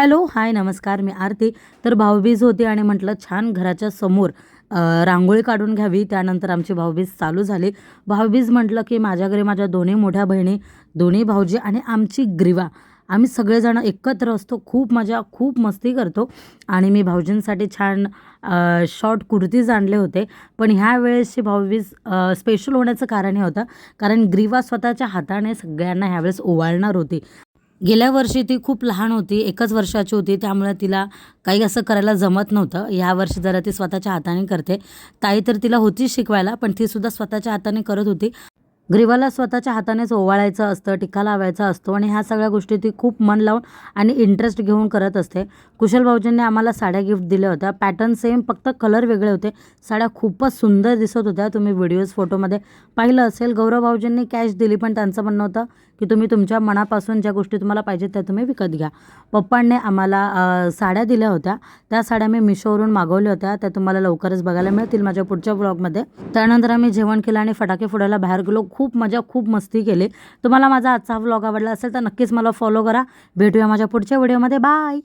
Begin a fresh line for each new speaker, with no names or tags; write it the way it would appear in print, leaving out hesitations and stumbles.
Hello, हाय, नमस्कार. मी आरती. तर भाऊबीज होती आणि म्हटलं छान घराच्या समोर रांगोळी काढून घ्यावी. त्यानंतर आमची भाऊबीज चालू झाली. भाऊबीज म्हटलं की माझ्या घरी माझ्या दोन्ही मोठ्या बहिणी, दोन्ही भाऊजी आणि आमची ग्रीवा. आम्ही सगळेजण एकत्र असतो. खूप मजा, खूप मस्ती करतो आणि मी भाऊजींसाठी छान शॉर्ट कुर्तीज आणले होते. पण ह्या वेळेसची भाऊबीज स्पेशल होण्याचं कारण हे होतं, कारण ग्रीवा स्वतःच्या हाताने सगळ्यांना ह्यावेळेस ओवाळणार होती. गेल्या वर्षी ती खूप लहान होती, 1च वर्षाची होती. त्यामुळे तिला काही असं करायला जमत नव्हतं. यावर्षी जरा ती स्वतःच्या हाताने करते. ताई तर तिला होती शिकवायला, पण ती सुद्धा स्वतःच्या हाताने करत होती. ग्रीवाला स्वतःच्या हातानेच ओवाळायचं असतं, टिक्का लावायचा असतो आणि ह्या सगळ्या गोष्टी ती खूप मन लावून आणि इंटरेस्ट घेऊन करत असते. कुशल भाऊजींनी आम्हाला साड्या गिफ्ट दिल्या होत्या. पॅटर्न सेम, फक्त कलर वेगळे होते. साड्या खूपच सुंदर दिसत होत्या. तुम्ही व्हिडिओज, फोटोमध्ये पाहिलं असेल. गौरव भाऊजींनी कॅश दिली, पण त्यांचं म्हणणं होतं की तुम्ही तुमच्या मनापासून ज्या गोष्टी तुम्हाला पाहिजेत त्या तुम्ही विकत घ्या. पप्पांनी आम्हाला साड्या दिल्या होत्या. त्या साड्या मी मिशोवरून मागवल्या होत्या. त्या तुम्हाला लवकरच बघायला मिळतील माझ्या पुढच्या व्लॉगमध्ये. त्यानंतर आम्ही जेवण केलं आणि फटाके फोडायला बाहेर गेलो. खूप मजा, खूप मस्ती केली. तुम्हाला माझा आजचा व्लॉग आवडला असेल तर नक्कीच मला फॉलो करा. भेटूया माझ्या पुढच्या व्हिडिओमध्ये. बाय.